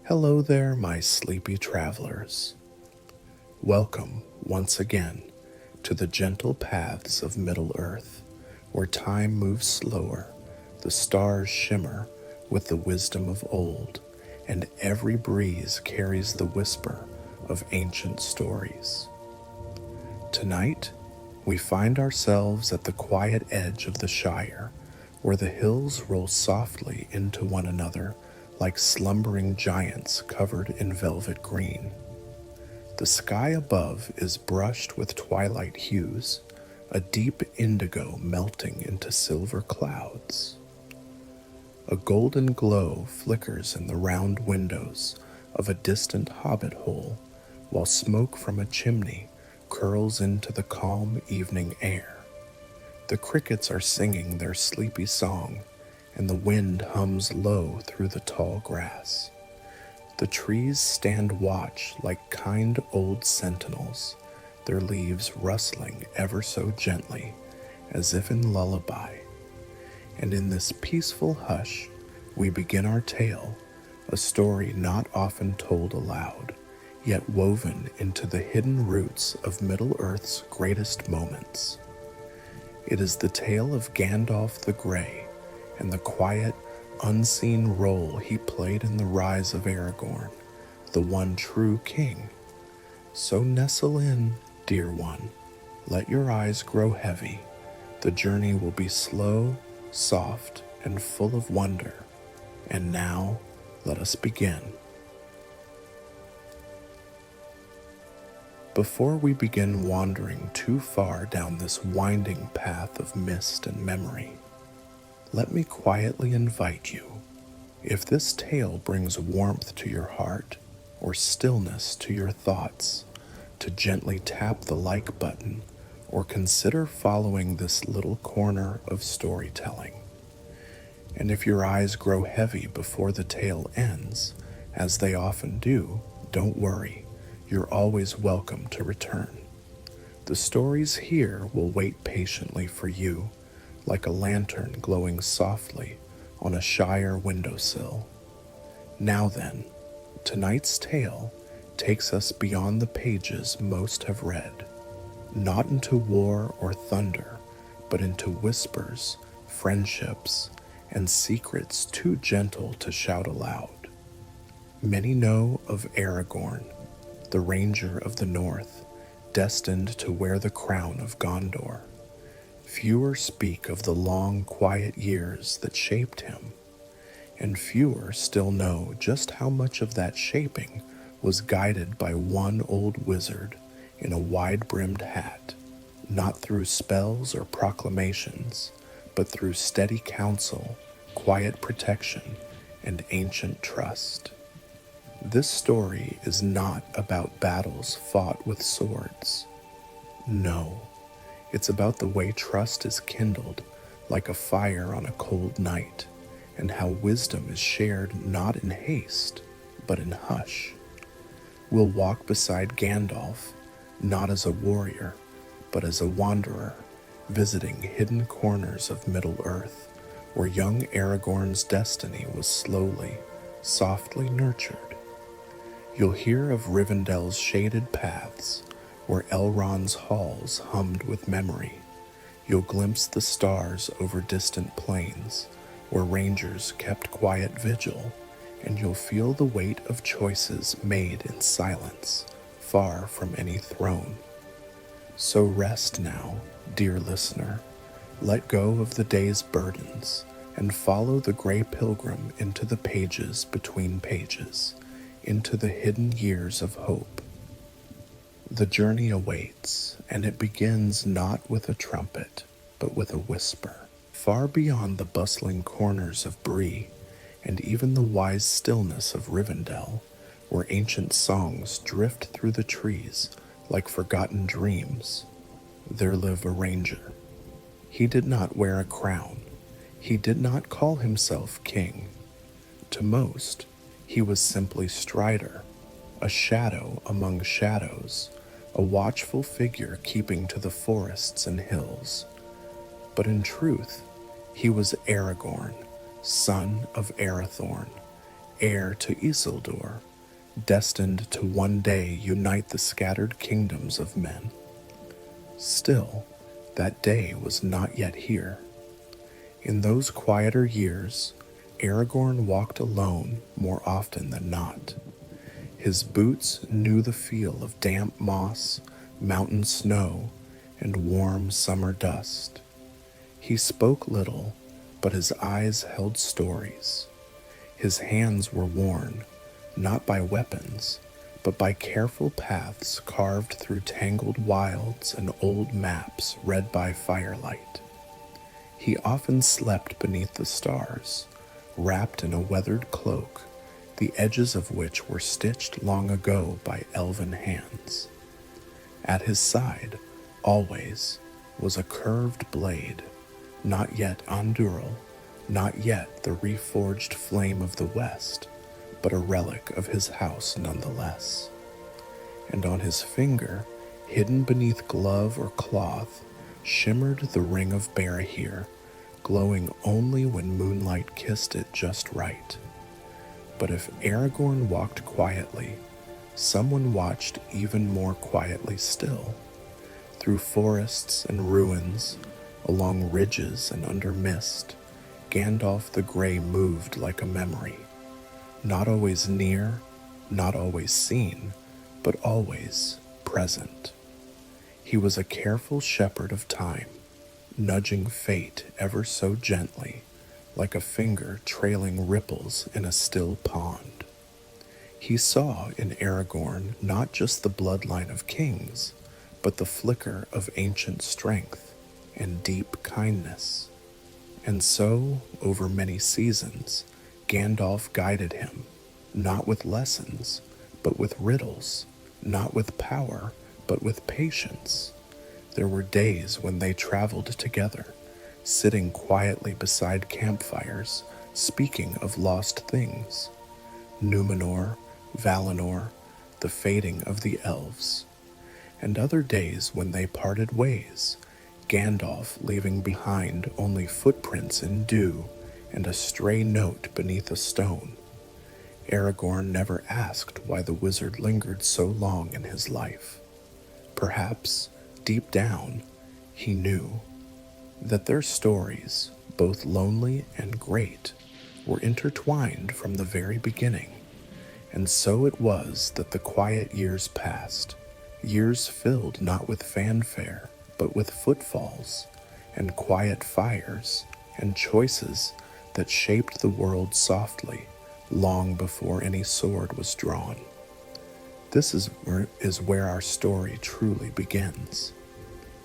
Hello there, my sleepy travelers. Welcome once again to the gentle paths of Middle-earth, where time moves slower, the stars shimmer with the wisdom of old, and every breeze carries the whisper of ancient stories. Tonight, we find ourselves at the quiet edge of the Shire, where the hills roll softly into one another like slumbering giants covered in velvet green. The sky above is brushed with twilight hues, a deep indigo melting into silver clouds. A golden glow flickers in the round windows of a distant hobbit hole, while smoke from a chimney curls into the calm evening air. The crickets are singing their sleepy song, and the wind hums low through the tall grass. The trees stand watch like kind old sentinels, their leaves rustling ever so gently, as if in lullaby. And in this peaceful hush, we begin our tale, a story not often told aloud, yet woven into the hidden roots of Middle-earth's greatest moments. It is the tale of Gandalf the Grey, and the quiet, unseen role he played in the Rise of Aragorn, the one true king. So nestle in, dear one, let your eyes grow heavy. The journey will be slow, soft, and full of wonder. And now, let us begin. Before we begin wandering too far down this winding path of mist and memory, let me quietly invite you, if this tale brings warmth to your heart or stillness to your thoughts, to gently tap the like button or consider following this little corner of storytelling. And if your eyes grow heavy before the tale ends, as they often do, don't worry, you're always welcome to return. The stories here will wait patiently for you, like a lantern glowing softly on a Shire windowsill. Now then, tonight's tale takes us beyond the pages most have read, not into war or thunder, but into whispers, friendships, and secrets too gentle to shout aloud. Many know of Aragorn, the Ranger of the North, destined to wear the crown of Gondor. Fewer speak of the long, quiet years that shaped him, and fewer still know just how much of that shaping was guided by one old wizard in a wide-brimmed hat, not through spells or proclamations, but through steady counsel, quiet protection, and ancient trust. This story is not about battles fought with swords. No. It's about the way trust is kindled like a fire on a cold night, and how wisdom is shared not in haste, but in hush. We'll walk beside Gandalf, not as a warrior, but as a wanderer, visiting hidden corners of Middle-earth, where young Aragorn's destiny was slowly, softly nurtured. You'll hear of Rivendell's shaded paths, where Elrond's halls hummed with memory. You'll glimpse the stars over distant plains, where rangers kept quiet vigil, and you'll feel the weight of choices made in silence, far from any throne. So rest now, dear listener. Let go of the day's burdens, and follow the Grey Pilgrim into the pages between pages, into the hidden years of hope. The journey awaits, and it begins not with a trumpet, but with a whisper. Far beyond the bustling corners of Bree, and even the wise stillness of Rivendell, where ancient songs drift through the trees like forgotten dreams, there lived a ranger. He did not wear a crown. He did not call himself king. To most, he was simply Strider, a shadow among shadows, a watchful figure keeping to the forests and hills. But in truth, he was Aragorn, son of Arathorn, heir to Isildur, destined to one day unite the scattered kingdoms of men. Still, that day was not yet here. In those quieter years, Aragorn walked alone more often than not. His boots knew the feel of damp moss, mountain snow, and warm summer dust. He spoke little, but his eyes held stories. His hands were worn, not by weapons, but by careful paths carved through tangled wilds and old maps read by firelight. He often slept beneath the stars, wrapped in a weathered cloak, the edges of which were stitched long ago by elven hands. At his side, always, was a curved blade, not yet Anduril, not yet the reforged flame of the West, but a relic of his house nonetheless. And on his finger, hidden beneath glove or cloth, shimmered the ring of Barahir, glowing only when moonlight kissed it just right. But if Aragorn walked quietly, someone watched even more quietly still. Through forests and ruins, along ridges and under mist, Gandalf the Grey moved like a memory, not always near, not always seen, but always present. He was a careful shepherd of time, nudging fate ever so gently, like a finger trailing ripples in a still pond. He saw in Aragorn not just the bloodline of kings, but the flicker of ancient strength and deep kindness. And so, over many seasons, Gandalf guided him, not with lessons, but with riddles, not with power, but with patience. There were days when they traveled together, sitting quietly beside campfires, speaking of lost things. Númenor, Valinor, the fading of the elves. And other days when they parted ways, Gandalf leaving behind only footprints in dew and a stray note beneath a stone. Aragorn never asked why the wizard lingered so long in his life. Perhaps, deep down, he knew that their stories, both lonely and great, were intertwined from the very beginning. And so it was that the quiet years passed, years filled not with fanfare, but with footfalls, and quiet fires, and choices that shaped the world softly, long before any sword was drawn. This is where our story truly begins,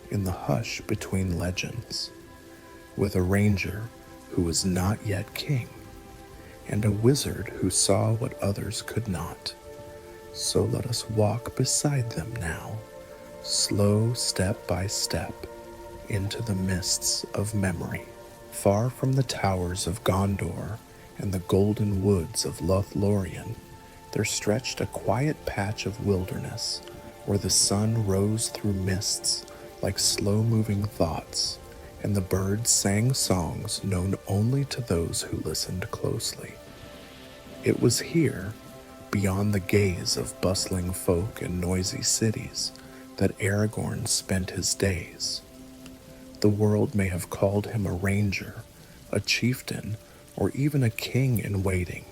in the hush between legends, with a ranger who was not yet king, and a wizard who saw what others could not. So let us walk beside them now, slow step by step, into the mists of memory. Far from the towers of Gondor and the golden woods of Lothlorien, there stretched a quiet patch of wilderness where the sun rose through mists like slow-moving thoughts, and the birds sang songs known only to those who listened closely. It was here, beyond the gaze of bustling folk and noisy cities, that Aragorn spent his days. The world may have called him a ranger, a chieftain, or even a king in waiting,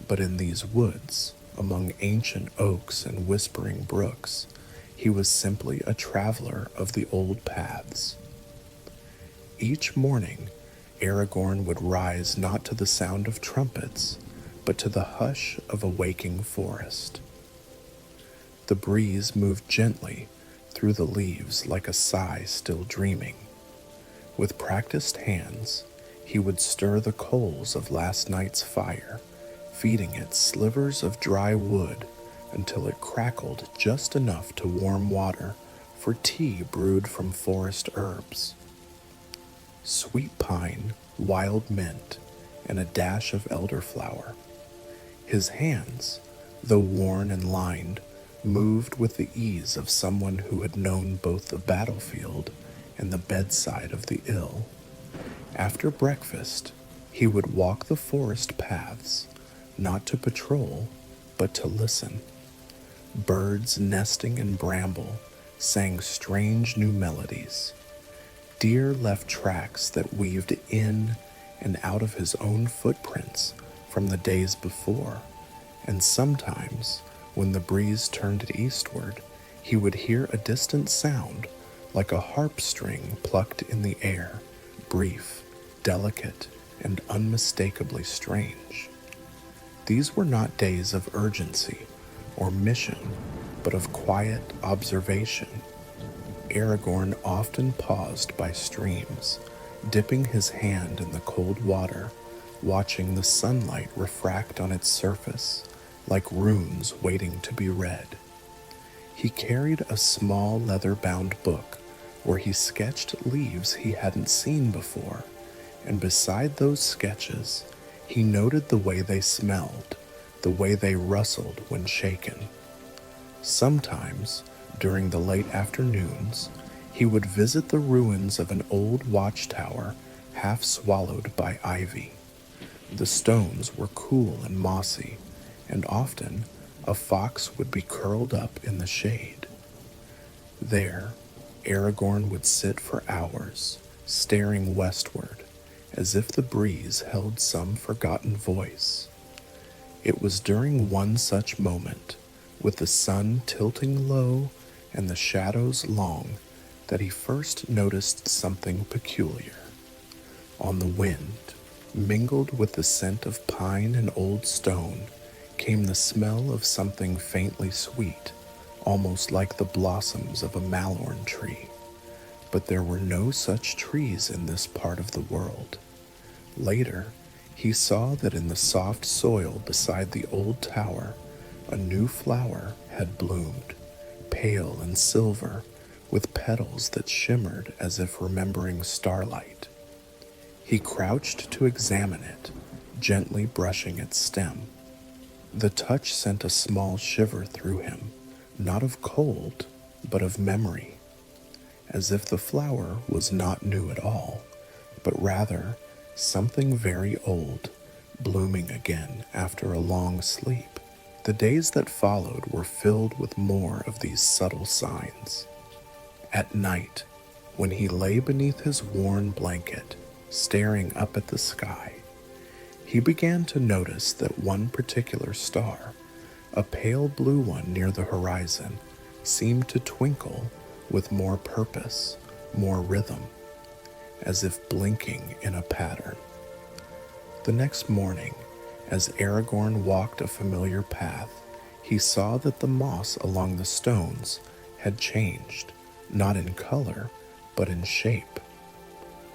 but in these woods, among ancient oaks and whispering brooks, he was simply a traveler of the old paths. Each morning, Aragorn would rise not to the sound of trumpets, but to the hush of a waking forest. The breeze moved gently through the leaves like a sigh still dreaming. With practiced hands, he would stir the coals of last night's fire, feeding it slivers of dry wood until it crackled just enough to warm water for tea brewed from forest herbs. Sweet pine, wild mint, and a dash of elderflower. His hands, though worn and lined, moved with the ease of someone who had known both the battlefield and the bedside of the ill. After breakfast, he would walk the forest paths, not to patrol, but to listen. Birds nesting in bramble sang strange new melodies. Deer left tracks that weaved in and out of his own footprints from the days before, and sometimes, when the breeze turned it eastward, he would hear a distant sound like a harp string plucked in the air, brief, delicate, and unmistakably strange. These were not days of urgency or mission, but of quiet observation. Aragorn often paused by streams, dipping his hand in the cold water, watching the sunlight refract on its surface like runes waiting to be read. He carried a small leather-bound book where he sketched leaves he hadn't seen before, and beside those sketches, he noted the way they smelled, the way they rustled when shaken. Sometimes, during the late afternoons, he would visit the ruins of an old watchtower half swallowed by ivy. The stones were cool and mossy, and often a fox would be curled up in the shade. There, Aragorn would sit for hours, staring westward, as if the breeze held some forgotten voice. It was during one such moment, with the sun tilting low and the shadows long, that he first noticed something peculiar. On the wind, mingled with the scent of pine and old stone, came the smell of something faintly sweet, almost like the blossoms of a malorn tree. But there were no such trees in this part of the world. Later, he saw that in the soft soil beside the old tower, a new flower had bloomed, pale and silver, with petals that shimmered as if remembering starlight. He crouched to examine it, gently brushing its stem. The touch sent a small shiver through him, not of cold, but of memory, as if the flower was not new at all, but rather something very old, blooming again after a long sleep. The days that followed were filled with more of these subtle signs. At night, when he lay beneath his worn blanket, staring up at the sky, he began to notice that one particular star, a pale blue one near the horizon, seemed to twinkle with more purpose, more rhythm, as if blinking in a pattern. The next morning, as Aragorn walked a familiar path, he saw that the moss along the stones had changed, not in color, but in shape.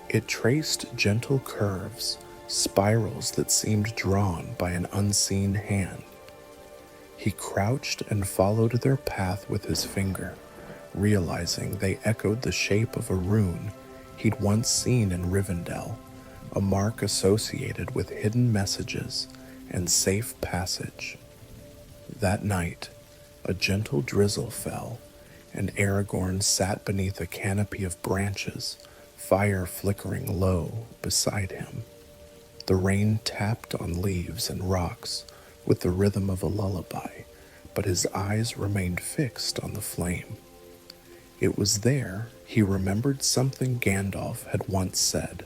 It traced gentle curves, spirals that seemed drawn by an unseen hand. He crouched and followed their path with his finger, realizing they echoed the shape of a rune he'd once seen in Rivendell, a mark associated with hidden messages and safe passage. That night, a gentle drizzle fell, and Aragorn sat beneath a canopy of branches, fire flickering low beside him. The rain tapped on leaves and rocks with the rhythm of a lullaby, but his eyes remained fixed on the flame. It was there he remembered something Gandalf had once said: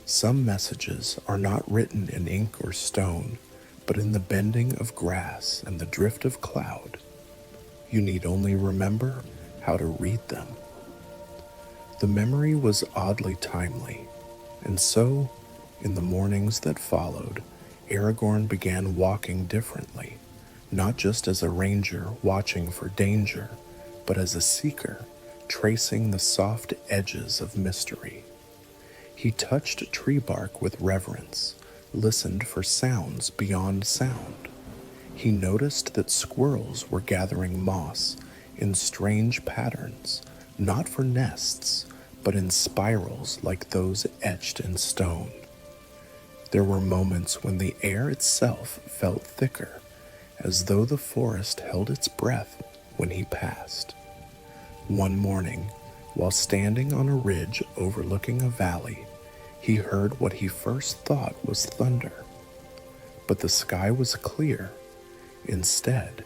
"Some messages are not written in ink or stone, but in the bending of grass and the drift of cloud. You need only remember how to read them." The memory was oddly timely, and so, in the mornings that followed, Aragorn began walking differently, not just as a ranger watching for danger, but as a seeker, tracing the soft edges of mystery. He touched tree bark with reverence, listened for sounds beyond sound. He noticed that squirrels were gathering moss in strange patterns, not for nests, but in spirals like those etched in stone. There were moments when the air itself felt thicker, as though the forest held its breath when he passed. One morning, while standing on a ridge overlooking a valley, he heard what he first thought was thunder. but the sky was clear. Instead,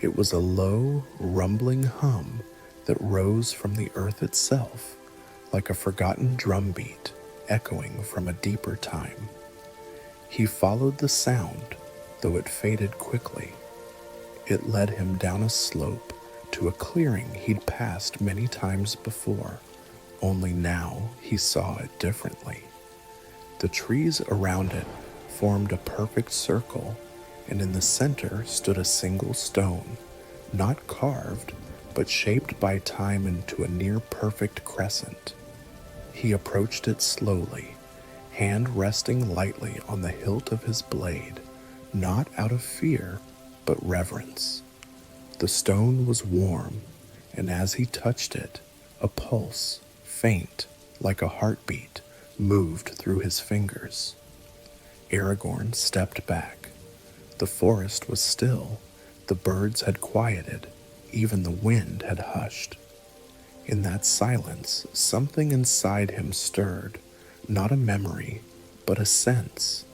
it was a low, rumbling hum that rose from the earth itself, like a forgotten drumbeat echoing from a deeper time. He followed the sound, though it faded quickly. It led him down a slope to a clearing he'd passed many times before, only now he saw it differently. The trees around it formed a perfect circle, and in the center stood a single stone, not carved, but shaped by time into a near-perfect crescent. He approached it slowly, hand resting lightly on the hilt of his blade, not out of fear, but reverence. The stone was warm, and as he touched it, a pulse, faint, like a heartbeat, moved through his fingers. Aragorn stepped back. The forest was still, the birds had quieted, even the wind had hushed. In that silence, something inside him stirred, not a memory, but a sense,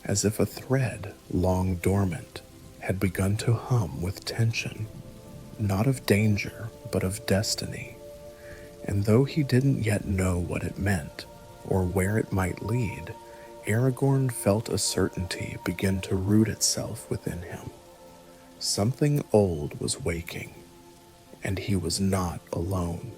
as if a thread, long dormant, had begun to hum with tension, not of danger, but of destiny. And though he didn't yet know what it meant, or where it might lead, Aragorn felt a certainty begin to root itself within him. Something old was waking, and he was not alone.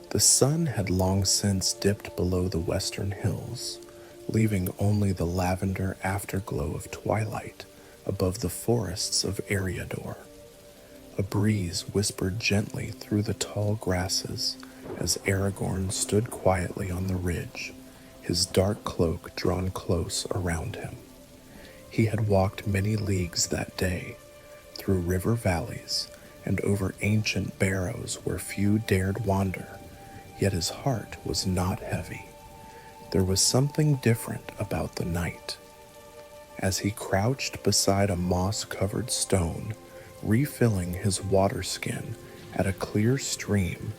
The sun had long since dipped below the western hills, leaving only the lavender afterglow of twilight above the forests of Eriador. A breeze whispered gently through the tall grasses as Aragorn stood quietly on the ridge, his dark cloak drawn close around him. He had walked many leagues that day, through river valleys and over ancient barrows where few dared wander, yet his heart was not heavy. There was something different about the night. As he crouched beside a moss-covered stone, refilling his water skin at a clear stream,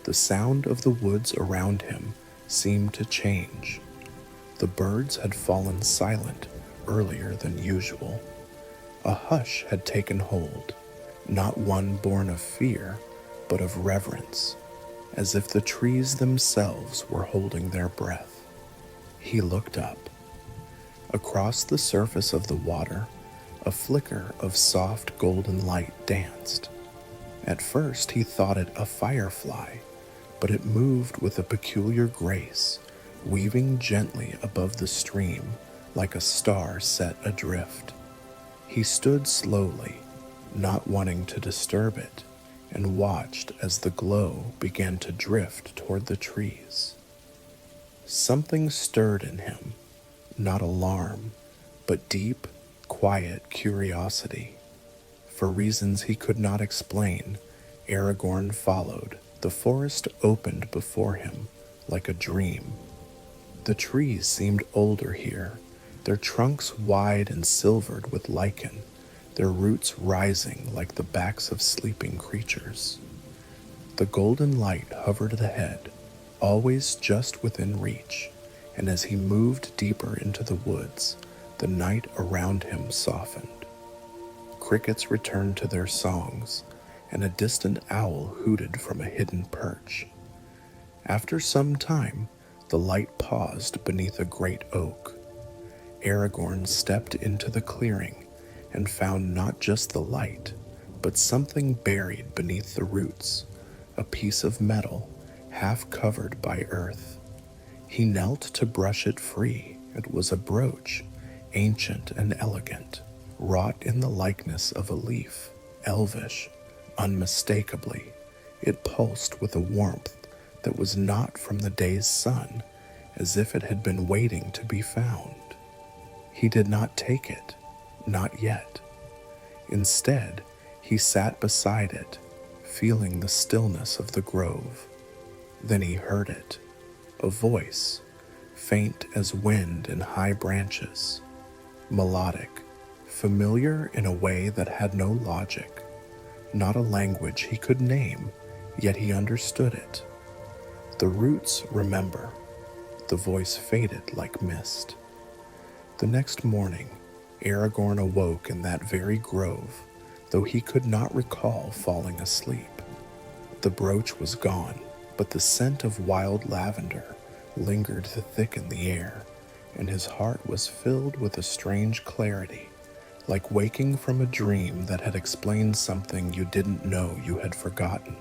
the sound of the woods around him seemed to change. The birds had fallen silent earlier than usual. A hush had taken hold, not one born of fear, but of reverence, as if the trees themselves were holding their breath. He looked up. Across the surface of the water, a flicker of soft golden light danced. At first he thought it a firefly, but it moved with a peculiar grace, weaving gently above the stream like a star set adrift. He stood slowly, not wanting to disturb it, and watched as the glow began to drift toward the trees. Something stirred in him, not alarm, but deep, quiet curiosity. For reasons he could not explain, Aragorn followed. The forest opened before him like a dream. The trees seemed older here, their trunks wide and silvered with lichen, their roots rising like the backs of sleeping creatures. The golden light hovered ahead, always just within reach, and as he moved deeper into the woods, the night around him softened. Crickets returned to their songs, and a distant owl hooted from a hidden perch. After some time, the light paused beneath a great oak. Aragorn stepped into the clearing and found not just the light, but something buried beneath the roots, a piece of metal half covered by earth. He knelt to brush it free. It was a brooch, ancient and elegant, wrought in the likeness of a leaf, elvish, unmistakably. It pulsed with a warmth that was not from the day's sun, as if it had been waiting to be found. He did not take it, not yet. Instead, he sat beside it, feeling the stillness of the grove. Then he heard it, a voice, faint as wind in high branches, melodic, familiar in a way that had no logic, not a language he could name, yet he understood it. The roots remember. The voice faded like mist. The next morning, Aragorn awoke in that very grove, though he could not recall falling asleep. The brooch was gone, but the scent of wild lavender lingered thick in the air, and his heart was filled with a strange clarity, like waking from a dream that had explained something you didn't know you had forgotten.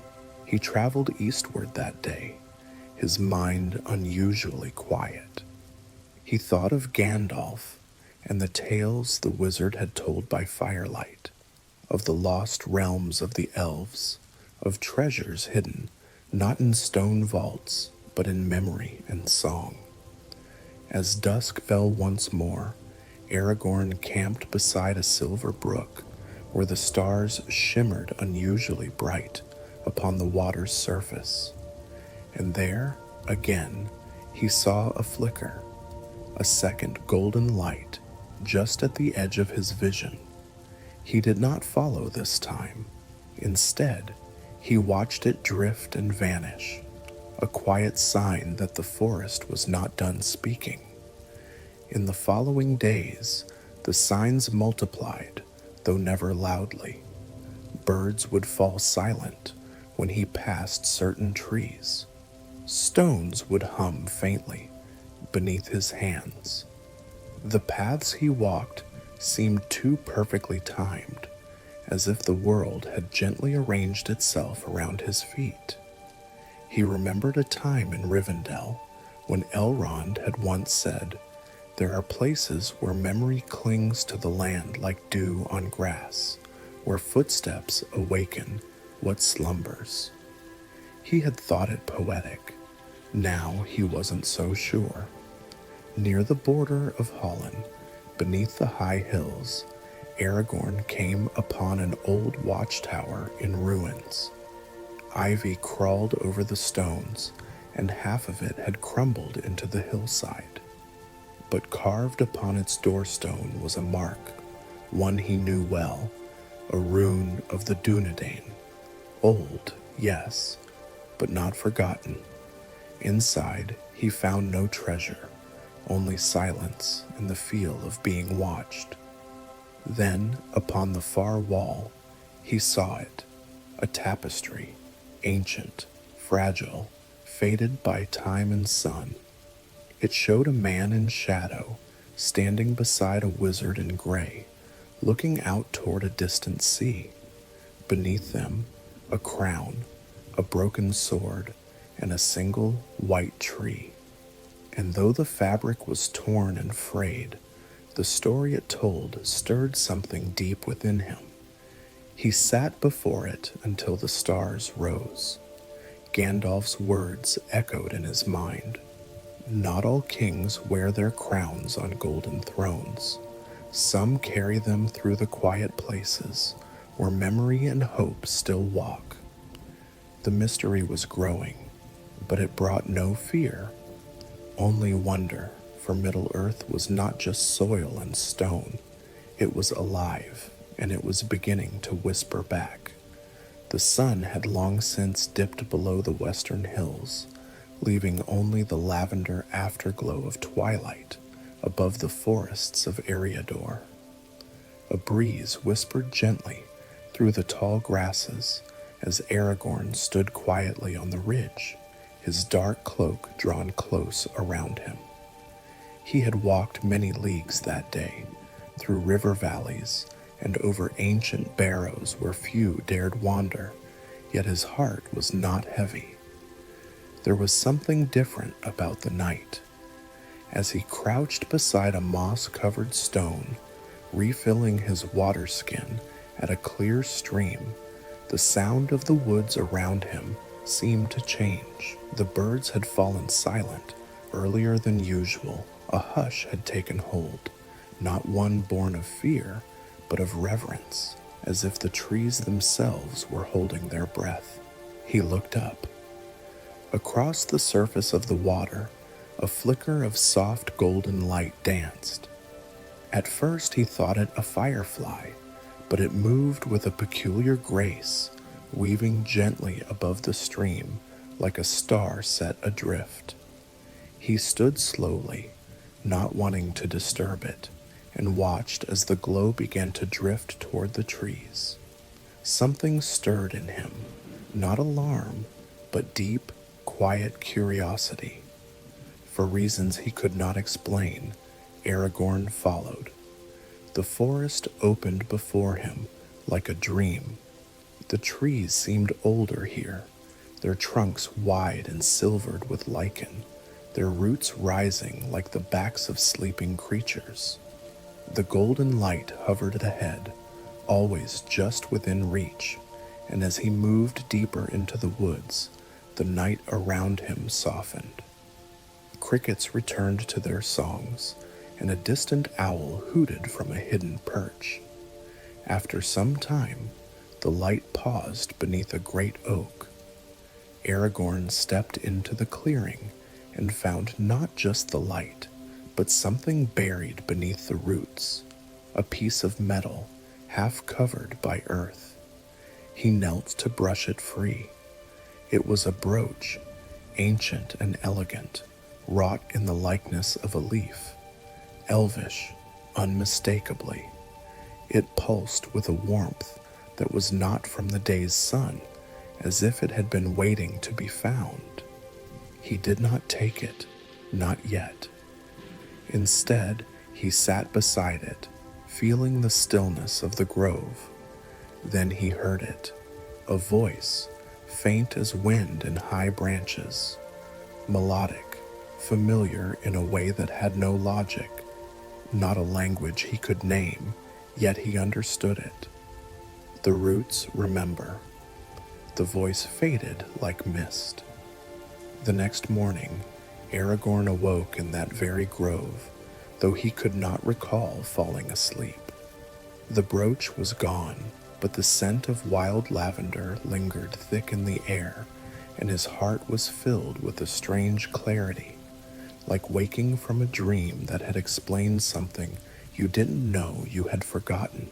He traveled eastward that day, his mind unusually quiet. He thought of Gandalf and the tales the wizard had told by firelight, of the lost realms of the elves, of treasures hidden not in stone vaults, but in memory and song. As dusk fell once more, Aragorn camped beside a silver brook where the stars shimmered unusually bright upon the water's surface. And there, again, he saw a flicker, a second golden light just at the edge of his vision. He did not follow this time. Instead, he watched it drift and vanish, a quiet sign that the forest was not done speaking. In the following days, the signs multiplied, though never loudly. Birds would fall silent when he passed certain trees. Stones would hum faintly beneath his hands. The paths he walked seemed too perfectly timed, as if the world had gently arranged itself around his feet. He remembered a time in Rivendell when Elrond had once said, "There are places where memory clings to the land like dew on grass, where footsteps awaken what slumbers." He had thought it poetic. Now he wasn't so sure. Near the border of Holland, beneath the high hills, Aragorn came upon an old watchtower in ruins. Ivy crawled over the stones, and half of it had crumbled into the hillside. But carved upon its doorstone was a mark, one he knew well, a rune of the Dunedain. Old, yes, but not forgotten. Inside, he found no treasure, only silence and the feel of being watched. Then, upon the far wall, he saw it, a tapestry, ancient, fragile, faded by time and sun. It showed a man in shadow, standing beside a wizard in gray, looking out toward a distant sea. Beneath them, a crown, a broken sword, and a single white tree. And though the fabric was torn and frayed, the story it told stirred something deep within him. He sat before it until the stars rose. Gandalf's words echoed in his mind. Not all kings wear their crowns on golden thrones. Some carry them through the quiet places where memory and hope still walk. The mystery was growing, but it brought no fear, only wonder, for Middle-earth was not just soil and stone. It was alive, and it was beginning to whisper back. The sun had long since dipped below the western hills, leaving only the lavender afterglow of twilight above the forests of Eriador. A breeze whispered gently through the tall grasses as Aragorn stood quietly on the ridge, his dark cloak drawn close around him. He had walked many leagues that day, through river valleys and over ancient barrows where few dared wander, yet his heart was not heavy. There was something different about the night. As he crouched beside a moss-covered stone, refilling his water skin at a clear stream, the sound of the woods around him seemed to change. The birds had fallen silent earlier than usual. A hush had taken hold, not one born of fear, but of reverence, as if the trees themselves were holding their breath. He looked up. Across the surface of the water, a flicker of soft golden light danced. At first he thought it a firefly, but it moved with a peculiar grace, weaving gently above the stream like a star set adrift. He stood slowly, not wanting to disturb it, and watched as the glow began to drift toward the trees. Something stirred in him, not alarm, but deep, quiet curiosity. For reasons he could not explain, Aragorn followed. The forest opened before him like a dream. The trees seemed older here, their trunks wide and silvered with lichen, their roots rising like the backs of sleeping creatures. The golden light hovered ahead, always just within reach, and as he moved deeper into the woods, the night around him softened. Crickets returned to their songs, and a distant owl hooted from a hidden perch. After some time, the light paused beneath a great oak. Aragorn stepped into the clearing and found not just the light, but something buried beneath the roots, a piece of metal half covered by earth. He knelt to brush it free. It was a brooch, ancient and elegant, wrought in the likeness of a leaf, elvish, unmistakably. It pulsed with a warmth that was not from the day's sun, as if it had been waiting to be found. He did not take it, not yet. Instead, he sat beside it, feeling the stillness of the grove. Then he heard it, a voice, faint as wind in high branches, melodic, familiar in a way that had no logic, not a language he could name, yet he understood it. The roots remember. The voice faded like mist. The next morning, Aragorn awoke in that very grove, though he could not recall falling asleep. The brooch was gone, but the scent of wild lavender lingered thick in the air, and his heart was filled with a strange clarity, like waking from a dream that had explained something you didn't know you had forgotten.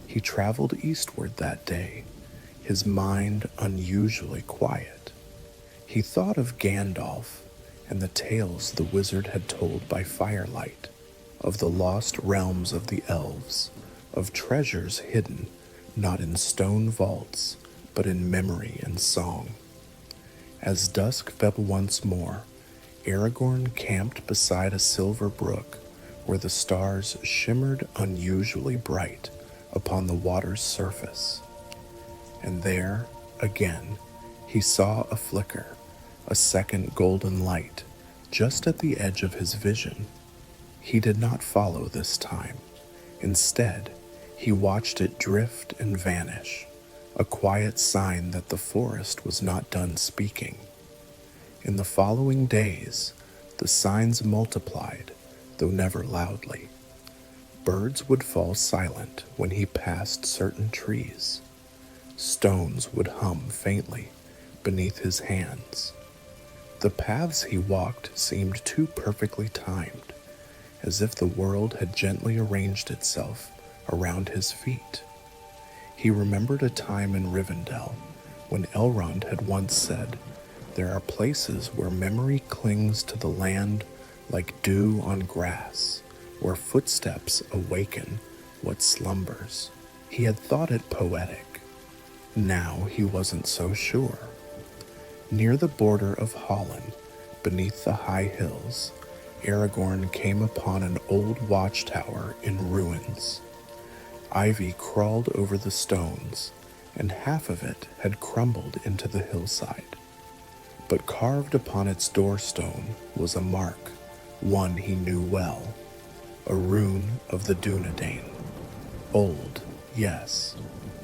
He traveled eastward that day, his mind unusually quiet. He thought of Gandalf and the tales the wizard had told by firelight, of the lost realms of the elves, of treasures hidden not in stone vaults, but in memory and song. As dusk fell once more, Aragorn camped beside a silver brook where the stars shimmered unusually bright upon the water's surface. And there, again, he saw a flicker, a second golden light, just at the edge of his vision. He did not follow this time. Instead, he watched it drift and vanish, a quiet sign that the forest was not done speaking. In the following days, the signs multiplied, though never loudly. Birds would fall silent when he passed certain trees. Stones would hum faintly beneath his hands. The paths he walked seemed too perfectly timed, as if the world had gently arranged itself around his feet. He remembered a time in Rivendell when Elrond had once said, "There are places where memory clings to the land like dew on grass, where footsteps awaken what slumbers." He had thought it poetic. Now he wasn't so sure. Near the border of Holland, beneath the high hills, Aragorn came upon an old watchtower in ruins. Ivy crawled over the stones, and half of it had crumbled into the hillside. But carved upon its doorstone was a mark, one he knew well, a rune of the Dunedain. Old, yes,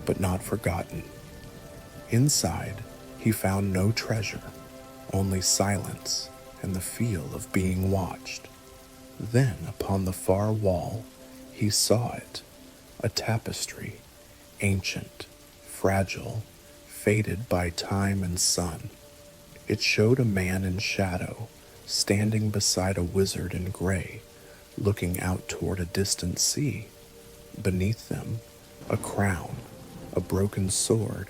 but not forgotten. Inside, he found no treasure, only silence and the feel of being watched. Then, upon the far wall, he saw it, a tapestry, ancient, fragile, faded by time and sun. It showed a man in shadow, standing beside a wizard in gray, looking out toward a distant sea. Beneath them, a crown, a broken sword,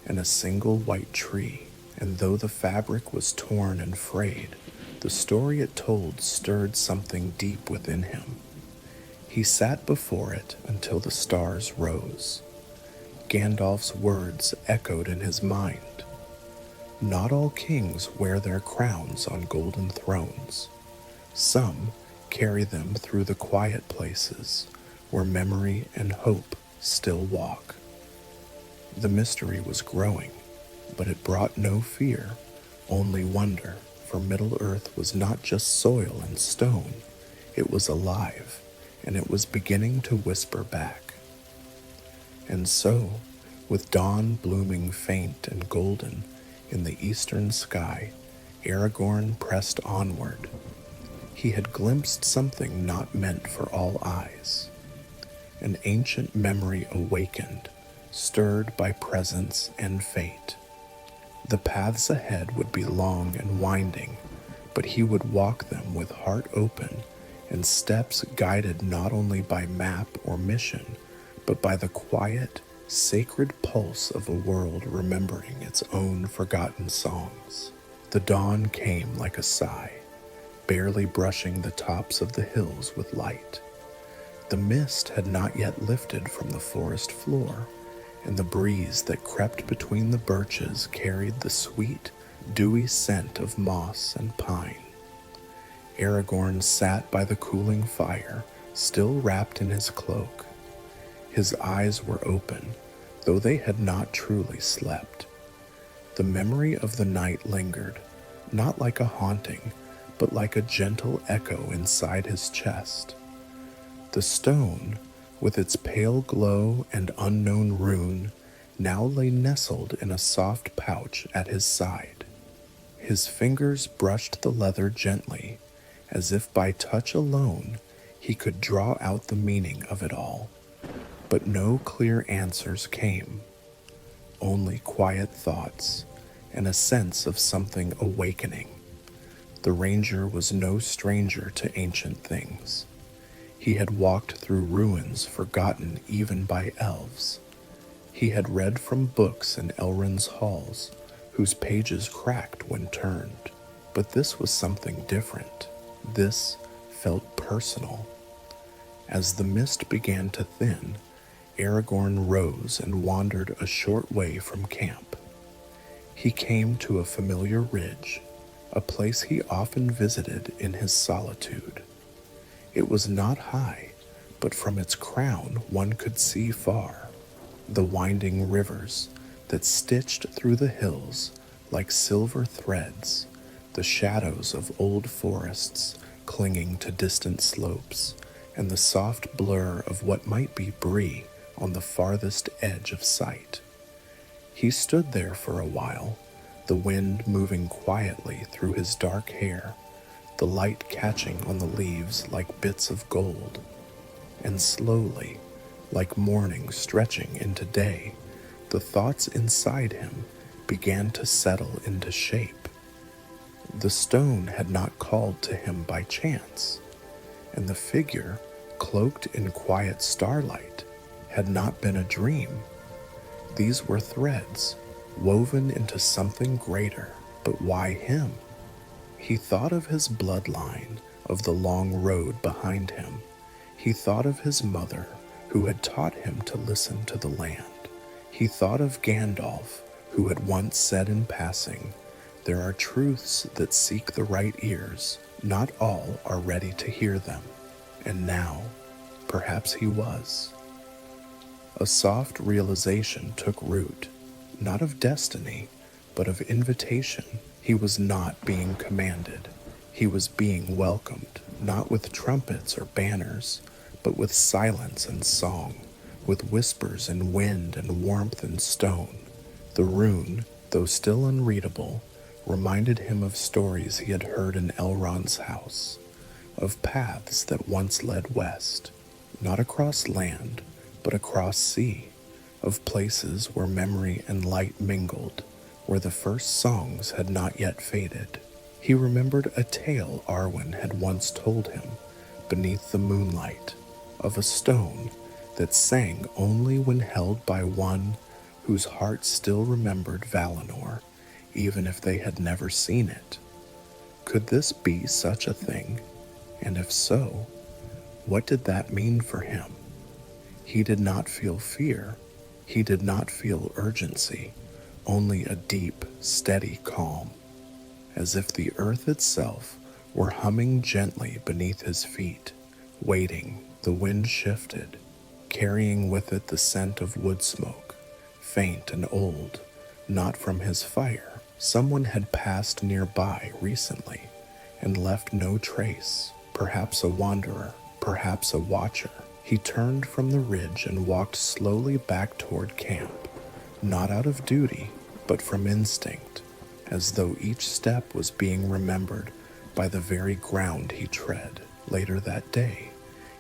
and a single white tree. And though the fabric was torn and frayed, the story it told stirred something deep within him. He sat before it until the stars rose. Gandalf's words echoed in his mind. Not all kings wear their crowns on golden thrones. Some carry them through the quiet places where memory and hope still walk. The mystery was growing, but it brought no fear, only wonder, for Middle-earth was not just soil and stone, it was alive, and it was beginning to whisper back. And so, with dawn blooming faint and golden in the eastern sky, Aragorn pressed onward. He had glimpsed something not meant for all eyes. An ancient memory awakened, stirred by presence and fate. The paths ahead would be long and winding, but he would walk them with heart open and steps guided not only by map or mission, but by the quiet, sacred pulse of a world remembering its own forgotten songs. The dawn came like a sigh, barely brushing the tops of the hills with light. The mist had not yet lifted from the forest floor, and the breeze that crept between the birches carried the sweet, dewy scent of moss and pine. Aragorn sat by the cooling fire, still wrapped in his cloak. His eyes were open, though they had not truly slept. The memory of the night lingered, not like a haunting, but like a gentle echo inside his chest. The stone, with its pale glow and unknown rune, now lay nestled in a soft pouch at his side. His fingers brushed the leather gently, as if by touch alone he could draw out the meaning of it all. But no clear answers came, only quiet thoughts and a sense of something awakening. The ranger was no stranger to ancient things. He had walked through ruins forgotten even by elves. He had read from books in Elrond's halls, whose pages cracked when turned. But this was something different. This felt personal. As the mist began to thin, Aragorn rose and wandered a short way from camp. He came to a familiar ridge, a place he often visited in his solitude. It was not high, but from its crown one could see far, the winding rivers that stitched through the hills like silver threads, the shadows of old forests clinging to distant slopes, and the soft blur of what might be Bree on the farthest edge of sight. He stood there for a while, the wind moving quietly through his dark hair, the light catching on the leaves like bits of gold, and slowly, like morning stretching into day, the thoughts inside him began to settle into shape. The stone had not called to him by chance, and the figure, cloaked in quiet starlight, had not been a dream. These were threads, woven into something greater. But why him? He thought of his bloodline, of the long road behind him. He thought of his mother, who had taught him to listen to the land. He thought of Gandalf, who had once said in passing, "There are truths that seek the right ears. Not all are ready to hear them." And now, perhaps he was. A soft realization took root, not of destiny, but of invitation. He was not being commanded. He was being welcomed, not with trumpets or banners, but with silence and song, with whispers and wind and warmth and stone. The rune, though still unreadable, reminded him of stories he had heard in Elrond's house, of paths that once led west, not across land, but across sea, of places where memory and light mingled, where the first songs had not yet faded. He remembered a tale Arwen had once told him, beneath the moonlight, of a stone that sang only when held by one whose heart still remembered Valinor, even if they had never seen it. Could this be such a thing? And if so, What did that mean for him? He did not feel fear. He did not feel urgency, only a deep, steady calm, as if the earth itself were humming gently beneath his feet. Waiting, the wind shifted, carrying with it the scent of wood smoke, faint and old, not from his fire. Someone had passed nearby recently and left no trace, perhaps a wanderer, perhaps a watcher. He turned from the ridge and walked slowly back toward camp, not out of duty, but from instinct, as though each step was being remembered by the very ground he tread. Later that day,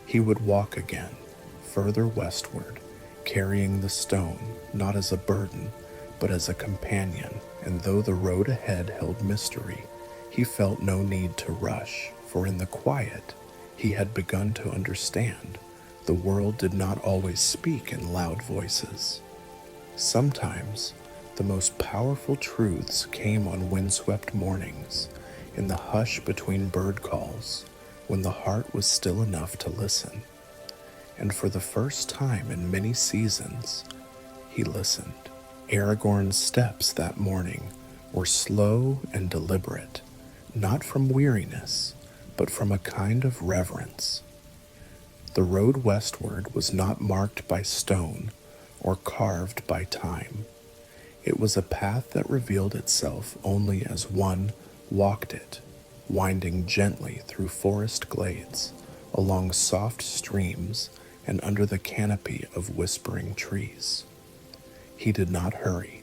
he would walk again, further westward, carrying the stone, not as a burden, but as a companion, and though the road ahead held mystery, he felt no need to rush, for in the quiet, he had begun to understand the world did not always speak in loud voices. Sometimes, the most powerful truths came on windswept mornings, in the hush between bird calls, when the heart was still enough to listen. And for the first time in many seasons, he listened. Aragorn's steps that morning were slow and deliberate, not from weariness, but from a kind of reverence. The road westward was not marked by stone or carved by time. It was a path that revealed itself only as one walked it, winding gently through forest glades, along soft streams, and under the canopy of whispering trees. He did not hurry.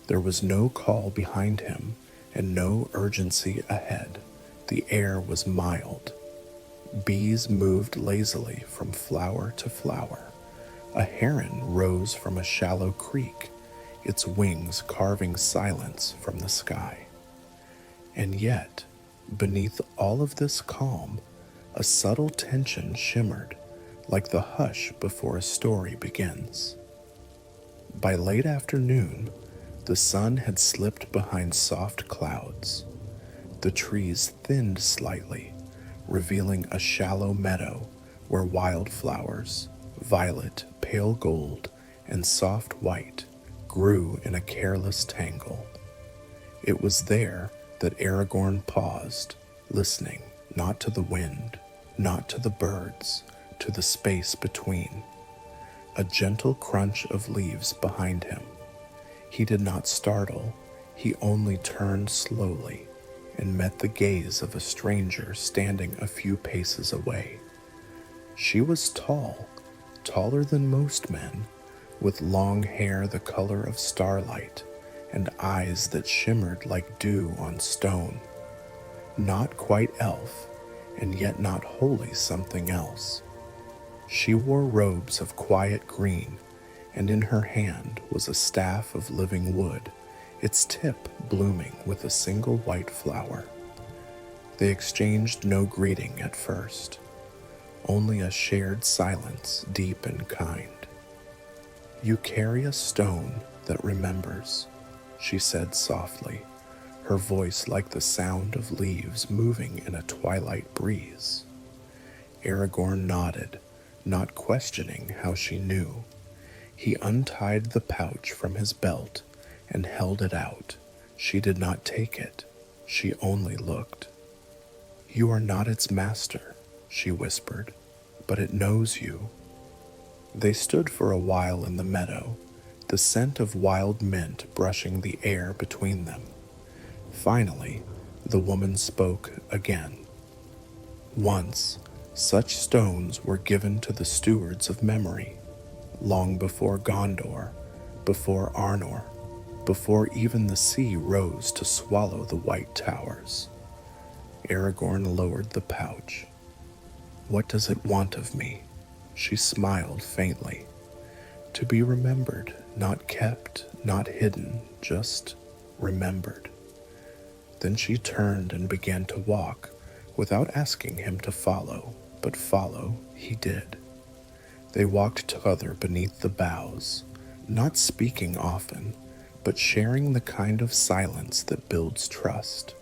There was no call behind him and no urgency ahead. The air was mild. Bees moved lazily from flower to flower. A heron rose from a shallow creek, its wings carving silence from the sky. And yet, beneath all of this calm, a subtle tension shimmered, like the hush before a story begins. By late afternoon, the sun had slipped behind soft clouds. The trees thinned slightly, revealing a shallow meadow where wildflowers, violet, pale gold, and soft white, grew in a careless tangle. It was there that Aragorn paused, listening, not to the wind, not to the birds, to the space between. A gentle crunch of leaves behind him. He did not startle, he only turned slowly and met the gaze of a stranger standing a few paces away. She was tall, taller than most men, with long hair the color of starlight and eyes that shimmered like dew on stone. Not quite elf, and yet not wholly something else. She wore robes of quiet green, and in her hand was a staff of living wood, its tip blooming with a single white flower. They exchanged no greeting at first, only a shared silence, deep and kind. "You carry a stone that remembers," she said softly, her voice like the sound of leaves moving in a twilight breeze. Aragorn nodded, not questioning how she knew. He untied the pouch from his belt and held it out. She did not take it. She only looked. "You are not its master," she whispered, "but it knows you." They stood for a while in the meadow, the scent of wild mint brushing the air between them. Finally, the woman spoke again. "Once, such stones were given to the stewards of memory, long before Gondor, before Arnor, before even the sea rose to swallow the white towers." Aragorn lowered the pouch. "What does it want of me?" She smiled faintly. "To be remembered, not kept, not hidden, just remembered." Then she turned and began to walk, without asking him to follow, but follow he did. They walked together beneath the boughs, not speaking often, but sharing the kind of silence that builds trust.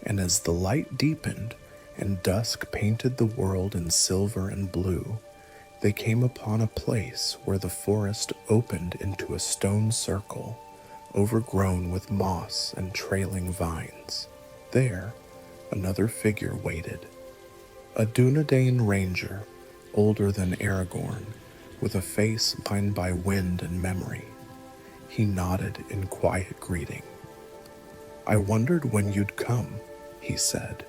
And as the light deepened, and dusk painted the world in silver and blue, they came upon a place where the forest opened into a stone circle, overgrown with moss and trailing vines. There, another figure waited, a Dunedain ranger, older than Aragorn, with a face lined by wind and memory. He nodded in quiet greeting. "I wondered when you'd come," he said.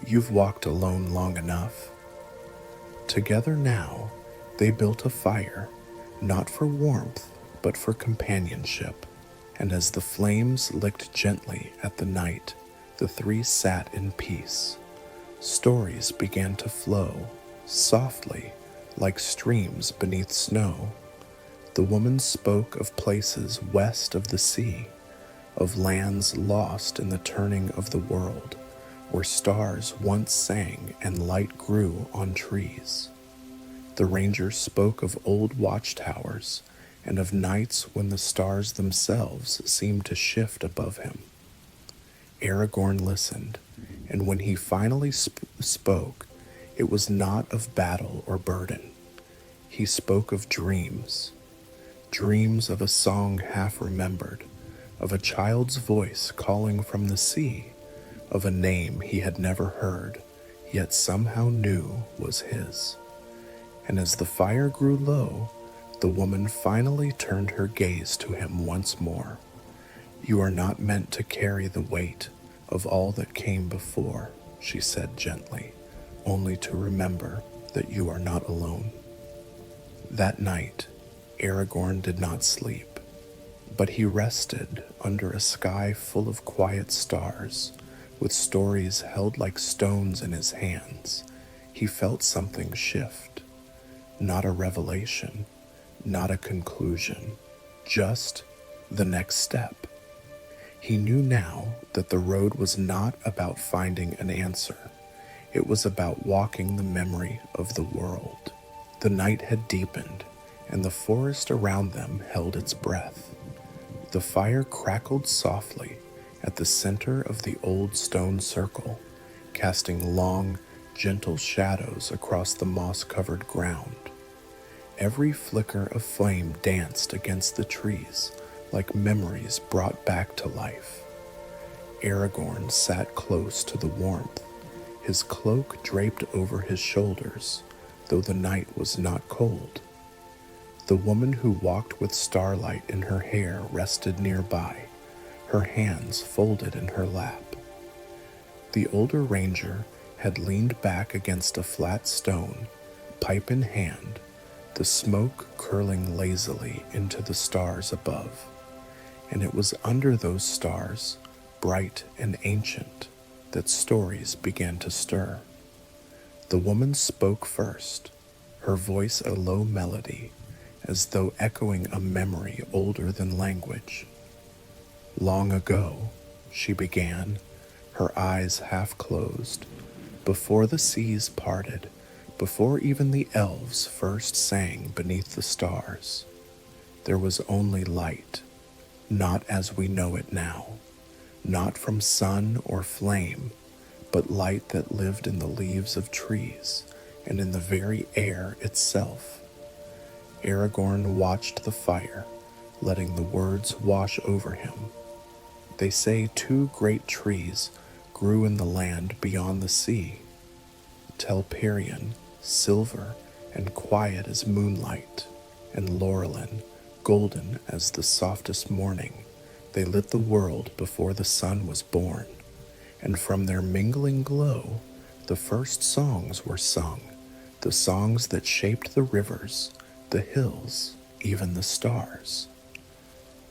"You've walked alone long enough." Together now, they built a fire, not for warmth, but for companionship, and as the flames licked gently at the night, the three sat in peace. Stories began to flow, softly, like streams beneath snow. The woman spoke of places west of the sea, of lands lost in the turning of the world, where stars once sang and light grew on trees. The ranger spoke of old watchtowers and of nights when the stars themselves seemed to shift above him. Aragorn listened, and when he finally spoke, it was not of battle or burden. He spoke of dreams, dreams of a song half remembered, of a child's voice calling from the sea, of a name he had never heard, yet somehow knew was his. And as the fire grew low, the woman finally turned her gaze to him once more. "You are not meant to carry the weight of all that came before," she said gently, "only to remember that you are not alone." That night, Aragorn did not sleep, but he rested under a sky full of quiet stars, with stories held like stones in his hands. He felt something shift. Not a revelation, not a conclusion, just the next step. He knew now that the road was not about finding an answer. It was about walking the memory of the world. The night had deepened, and the forest around them held its breath. The fire crackled softly at the center of the old stone circle, casting long, gentle shadows across the moss-covered ground. Every flicker of flame danced against the trees like memories brought back to life. Aragorn sat close to the warmth, his cloak draped over his shoulders, though the night was not cold. The woman who walked with starlight in her hair rested nearby, her hands folded in her lap. The older ranger had leaned back against a flat stone, pipe in hand, the smoke curling lazily into the stars above. And it was under those stars, bright and ancient, that stories began to stir. The woman spoke first, her voice a low melody, as though echoing a memory older than language. "Long ago," she began, her eyes half closed, "before the seas parted, before even the elves first sang beneath the stars, there was only light, not as we know it now, not from sun or flame, but light that lived in the leaves of trees and in the very air itself." Aragorn watched the fire, letting the words wash over him. "They say 2 great trees grew in the land beyond the sea, Telperion, silver and quiet as moonlight, and Laurelin, golden as the softest morning. They lit the world before the sun was born, and from their mingling glow, the first songs were sung, the songs that shaped the rivers, the hills, even the stars."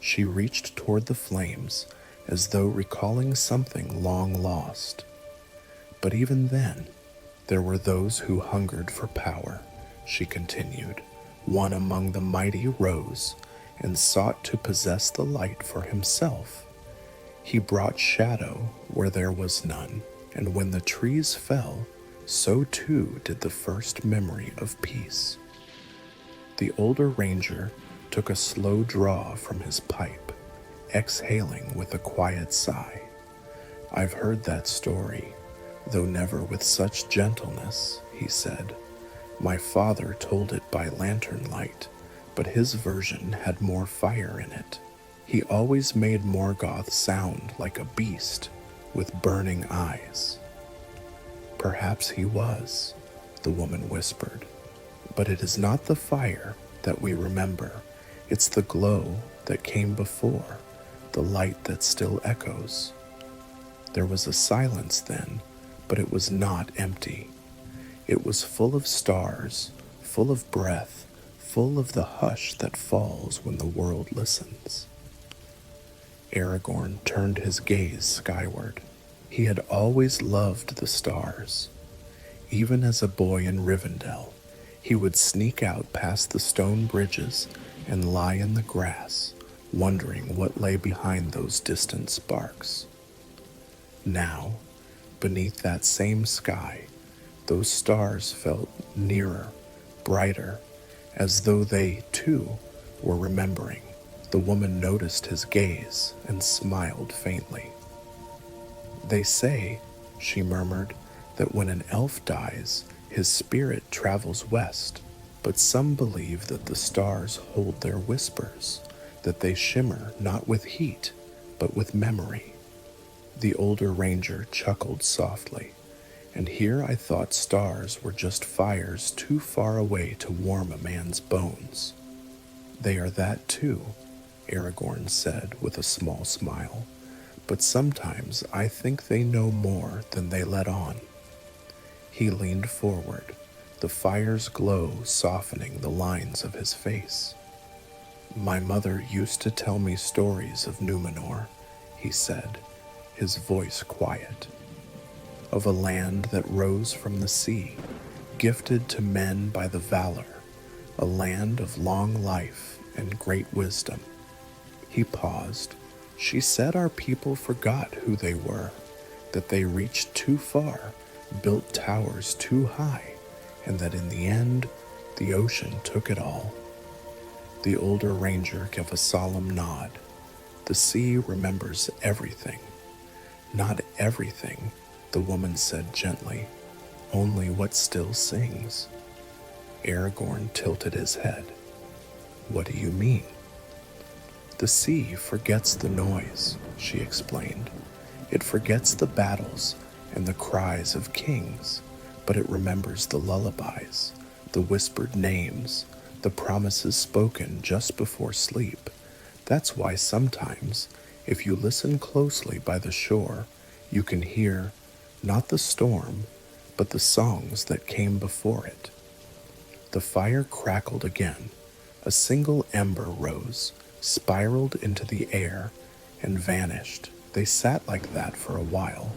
She reached toward the flames as though recalling something long lost. "But even then, there were those who hungered for power," she continued. "One among the mighty rose and sought to possess the light for himself. He brought shadow where there was none, and when the trees fell, so too did the first memory of peace." The older ranger took a slow draw from his pipe, exhaling with a quiet sigh. "I've heard that story, though never with such gentleness, he said. My father told it by lantern light, but his version had more fire in it. He always made Morgoth sound like a beast with burning eyes. Perhaps he was, the woman whispered, but it is not the fire that we remember. It's the glow that came before, the light that still echoes. There was a silence then, but it was not empty. It was full of stars, full of breath, full of the hush that falls when the world listens. Aragorn turned his gaze skyward. He had always loved the stars. Even as a boy in Rivendell, he would sneak out past the stone bridges and lie in the grass, wondering what lay behind those distant sparks. Now, beneath that same sky, those stars felt nearer, brighter, as though they, too, were remembering. The woman noticed his gaze and smiled faintly. They say, she murmured, that when an elf dies, his spirit travels west, but some believe that the stars hold their whispers, that they shimmer not with heat, but with memory. The older ranger chuckled softly, and here I thought stars were just fires too far away to warm a man's bones. They are that too, Aragorn said with a small smile, but sometimes I think they know more than they let on. He leaned forward, the fire's glow softening the lines of his face. My mother used to tell me stories of Numenor, he said, his voice quiet, of a land that rose from the sea, gifted to men by the valor, a land of long life and great wisdom. He paused. She said our people forgot who they were, that they reached too far, built towers too high, and that in the end, the ocean took it all. The older ranger gave a solemn nod. The sea remembers everything. Not everything, the woman said gently, only what still sings. Aragorn tilted his head. What do you mean? The sea forgets the noise, she explained. It forgets the battles and the cries of kings, but it remembers the lullabies, the whispered names, the promises spoken just before sleep. That's why sometimes, if you listen closely by the shore, you can hear not the storm, but the songs that came before it. The fire crackled again. A single ember rose, spiraled into the air, and vanished. They sat like that for a while,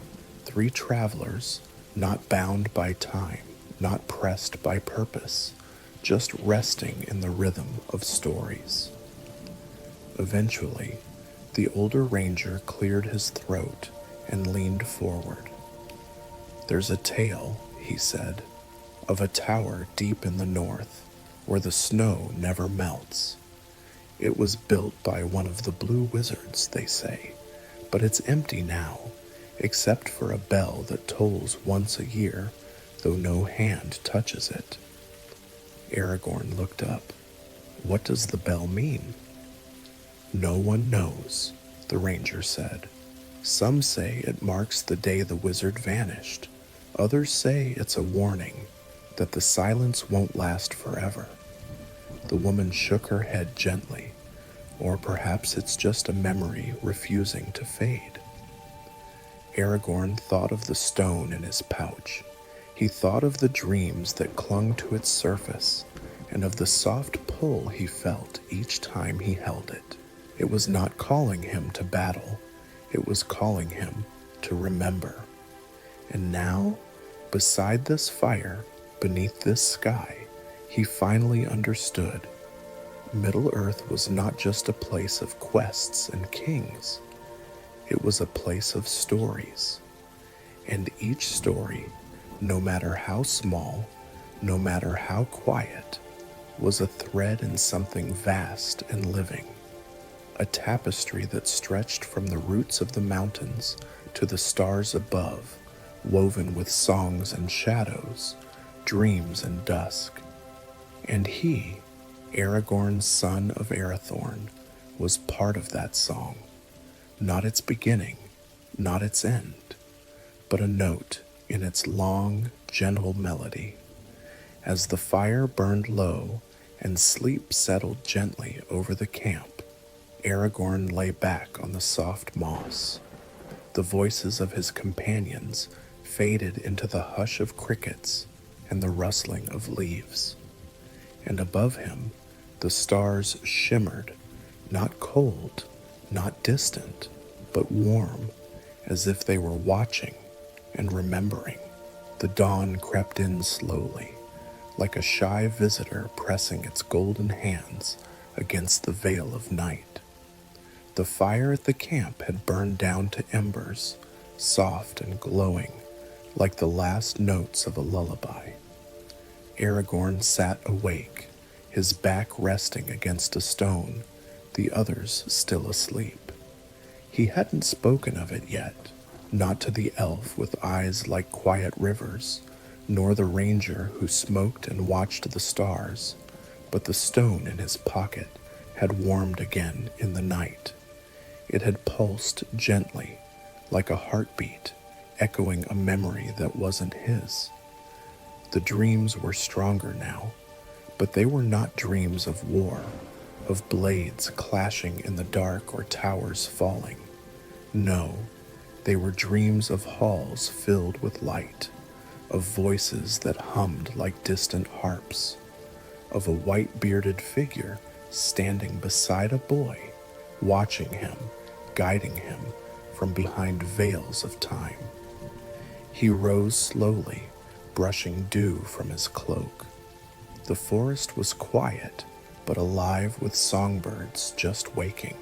3 travelers, not bound by time, not pressed by purpose, just resting in the rhythm of stories. Eventually, the older ranger cleared his throat and leaned forward. There's a tale, he said, of a tower deep in the north, where the snow never melts. It was built by one of the blue wizards, they say, but it's empty now, except for a bell that tolls once a year, though no hand touches it. Aragorn looked up. What does the bell mean? No one knows, the ranger said. Some say it marks the day the wizard vanished. Others say it's a warning that the silence won't last forever. The woman shook her head gently, or perhaps it's just a memory refusing to fade. Aragorn thought of the stone in his pouch. He thought of the dreams that clung to its surface, and of the soft pull he felt each time he held it. It was not calling him to battle. It was calling him to remember. And now, beside this fire, beneath this sky, he finally understood. Middle-earth was not just a place of quests and kings. It was a place of stories. And each story, no matter how small, no matter how quiet, was a thread in something vast and living. A tapestry that stretched from the roots of the mountains to the stars above, woven with songs and shadows, dreams and dusk. And he, Aragorn, son of Arathorn, was part of that song, not its beginning, not its end, but a note in its long, gentle melody. As the fire burned low and sleep settled gently over the camp, Aragorn lay back on the soft moss. The voices of his companions faded into the hush of crickets and the rustling of leaves. And above him, the stars shimmered, not cold, not distant, but warm, as if they were watching and remembering. The dawn crept in slowly, like a shy visitor pressing its golden hands against the veil of night. The fire at the camp had burned down to embers, soft and glowing, like the last notes of a lullaby. Aragorn sat awake, his back resting against a stone, the others still asleep. He hadn't spoken of it yet, not to the elf with eyes like quiet rivers, nor the ranger who smoked and watched the stars, but the stone in his pocket had warmed again in the night. It had pulsed gently, like a heartbeat, echoing a memory that wasn't his. The dreams were stronger now, but they were not dreams of war, of blades clashing in the dark or towers falling. No, they were dreams of halls filled with light, of voices that hummed like distant harps, of a white-bearded figure standing beside a boy, watching him, guiding him from behind veils of time. He rose slowly, brushing dew from his cloak. The forest was quiet, but alive with songbirds just waking.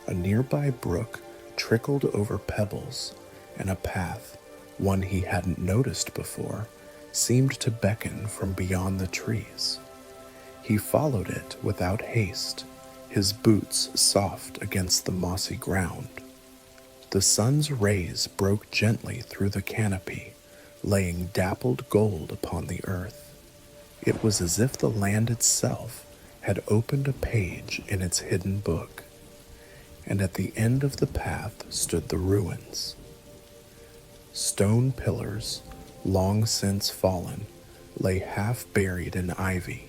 A nearby brook trickled over pebbles, and a path, one he hadn't noticed before, seemed to beckon from beyond the trees. He followed it without haste, his boots soft against the mossy ground. The sun's rays broke gently through the canopy, laying dappled gold upon the earth. It was as if the land itself had opened a page in its hidden book, and at the end of the path stood the ruins. Stone pillars, long since fallen, lay half buried in ivy.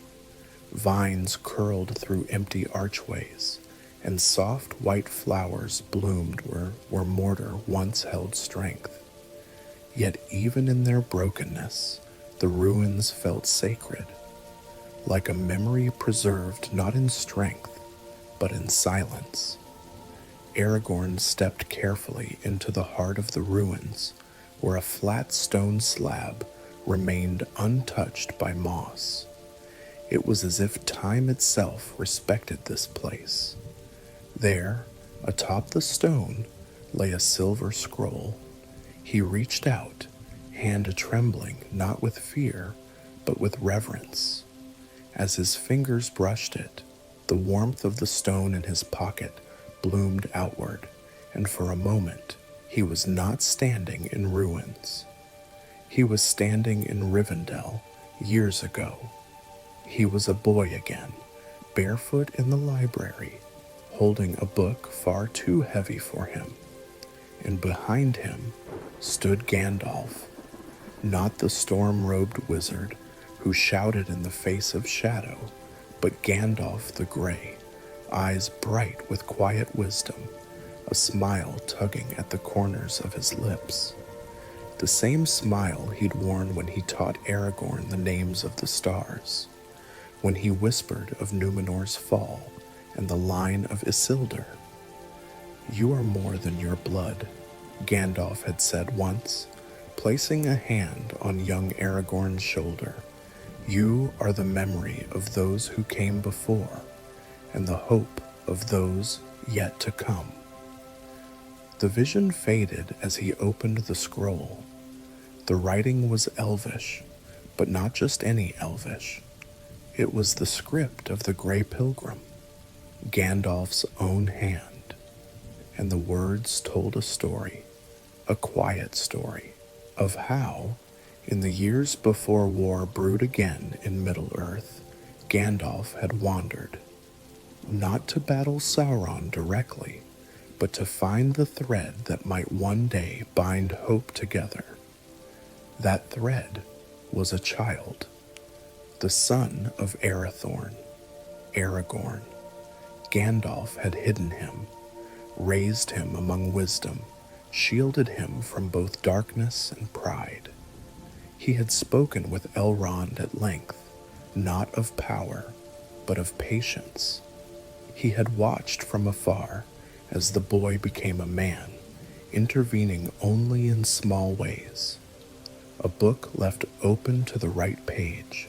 Vines curled through empty archways, and soft white flowers bloomed where mortar once held strength. Yet even in their brokenness, the ruins felt sacred, like a memory preserved not in strength, but in silence. Aragorn stepped carefully into the heart of the ruins, where a flat stone slab remained untouched by moss. It was as if time itself respected this place. There, atop the stone, lay a silver scroll. He reached out, hand trembling not with fear, but with reverence. As his fingers brushed it, the warmth of the stone in his pocket bloomed outward, and for a moment he was not standing in ruins. He was standing in Rivendell years ago. He was a boy again, barefoot in the library, holding a book far too heavy for him. And behind him stood Gandalf, not the storm-robed wizard who shouted in the face of shadow, but Gandalf the Grey, eyes bright with quiet wisdom, a smile tugging at the corners of his lips. The same smile he'd worn when he taught Aragorn the names of the stars, when he whispered of Numenor's fall and the line of Isildur. "You are more than your blood," Gandalf had said once, placing a hand on young Aragorn's shoulder. "You are the memory of those who came before, and the hope of those yet to come." The vision faded as he opened the scroll. The writing was elvish, but not just any elvish. It was the script of the Grey Pilgrim, Gandalf's own hand, and the words told a story, a quiet story, of how, in the years before war brewed again in Middle-earth, Gandalf had wandered, not to battle Sauron directly, but to find the thread that might one day bind hope together. That thread was a child, the son of Arathorn, Aragorn. Gandalf had hidden him, raised him among wisdom, shielded him from both darkness and pride. He had spoken with Elrond at length, not of power, but of patience. He had watched from afar as the boy became a man, intervening only in small ways. A book left open to the right page,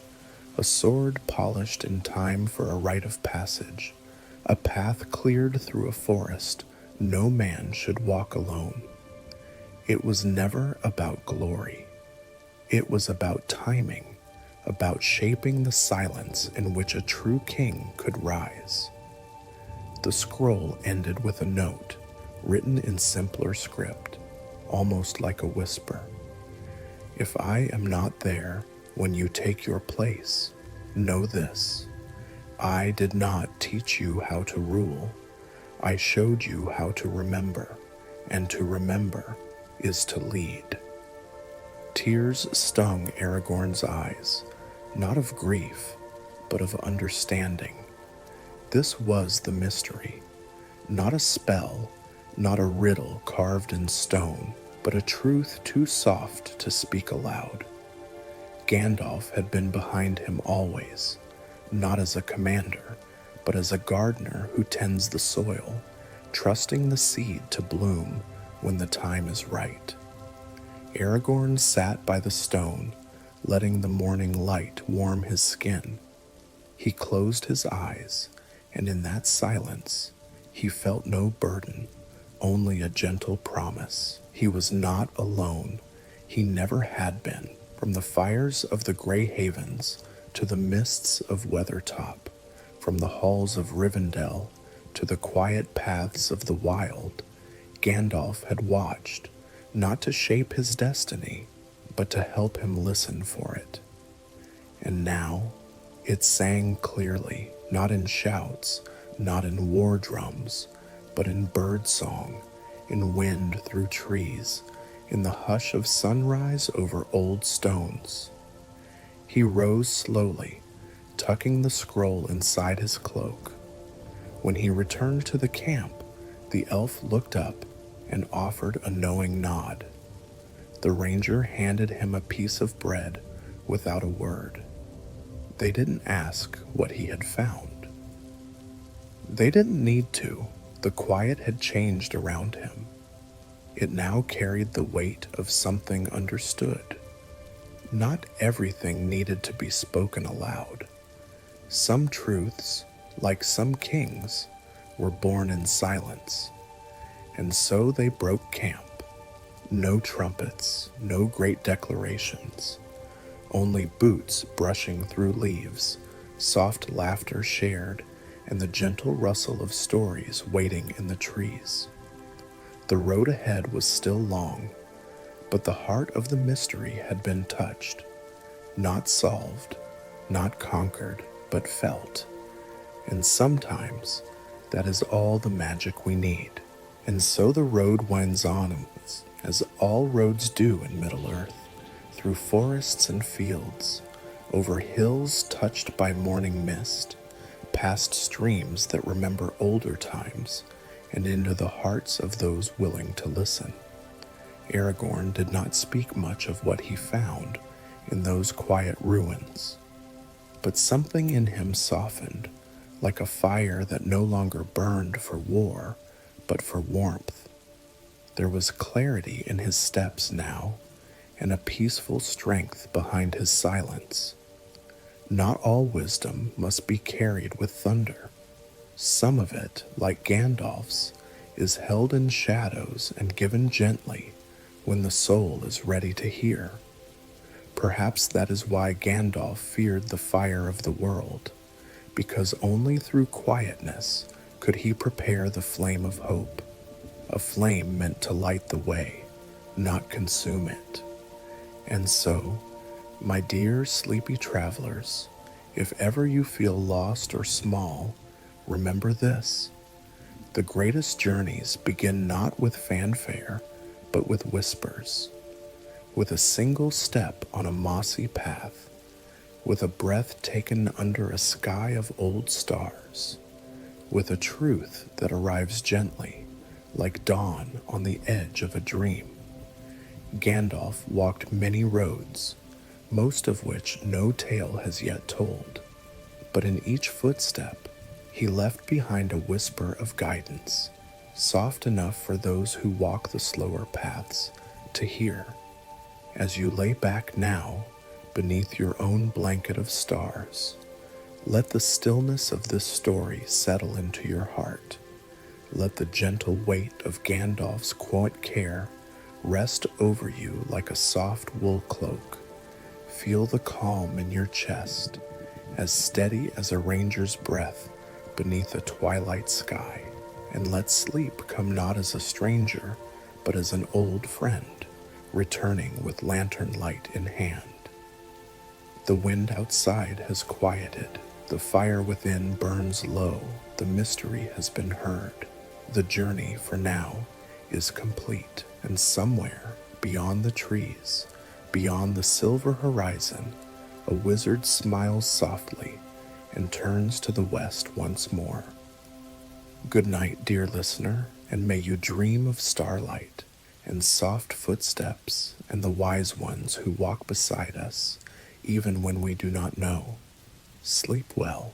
a sword polished in time for a rite of passage, a path cleared through a forest no man should walk alone. It was never about glory. It was about timing, about shaping the silence in which a true king could rise. The scroll ended with a note, written in simpler script, almost like a whisper. If I am not there when you take your place, know this: I did not teach you how to rule. I showed you how to remember, and to remember is to lead. Tears stung Aragorn's eyes, not of grief, but of understanding. This was the mystery, not a spell, not a riddle carved in stone, but a truth too soft to speak aloud. Gandalf had been behind him always, not as a commander, but as a gardener who tends the soil, trusting the seed to bloom when the time is right. Aragorn sat by the stone, letting the morning light warm his skin. He closed his eyes, and in that silence, he felt no burden, only a gentle promise. He was not alone. He never had been. From the fires of the Grey Havens to the mists of Weathertop, from the halls of Rivendell to the quiet paths of the wild, Gandalf had watched, not to shape his destiny, but to help him listen for it. And now, it sang clearly, not in shouts, not in war drums, but in bird song, in wind through trees, in the hush of sunrise over old stones. He rose slowly, tucking the scroll inside his cloak. When he returned to the camp, the elf looked up and offered a knowing nod. The ranger handed him a piece of bread without a word. They didn't ask what he had found. They didn't need to. The quiet had changed around him. It now carried the weight of something understood. Not everything needed to be spoken aloud. Some truths, like some kings, were born in silence. And so they broke camp. No trumpets, no great declarations. Only boots brushing through leaves, soft laughter shared, and the gentle rustle of stories waiting in the trees. The road ahead was still long, but the heart of the mystery had been touched, not solved, not conquered, but felt. And sometimes that is all the magic we need. And so the road winds on, as all roads do in Middle-earth, through forests and fields, over hills touched by morning mist, past streams that remember older times, and into the hearts of those willing to listen. Aragorn did not speak much of what he found in those quiet ruins, but something in him softened, like a fire that no longer burned for war, but for warmth. There was clarity in his steps now, and a peaceful strength behind his silence. Not all wisdom must be carried with thunder. Some of it, like Gandalf's, is held in shadows and given gently when the soul is ready to hear. Perhaps that is why Gandalf feared the fire of the world, because only through quietness could he prepare the flame of hope, a flame meant to light the way, not consume it. And so, my dear sleepy travelers, if ever you feel lost or small, remember this. The greatest journeys begin not with fanfare, but with whispers, with a single step on a mossy path, with a breath taken under a sky of old stars, with a truth that arrives gently, like dawn on the edge of a dream. Gandalf walked many roads, most of which no tale has yet told, but in each footstep he left behind a whisper of guidance, soft enough for those who walk the slower paths to hear. As you lay back now beneath your own blanket of stars, let the stillness of this story settle into your heart. Let the gentle weight of Gandalf's quiet care rest over you like a soft wool cloak. Feel the calm in your chest, as steady as a ranger's breath beneath a twilight sky, and let sleep come not as a stranger, but as an old friend, returning with lantern light in hand. The wind outside has quieted, the fire within burns low, the mystery has been heard. The journey, for now, is complete, and somewhere, beyond the trees, beyond the silver horizon, a wizard smiles softly and turns to the west once more. Good night, dear listener, and may you dream of starlight and soft footsteps and the wise ones who walk beside us, even when we do not know. Sleep well.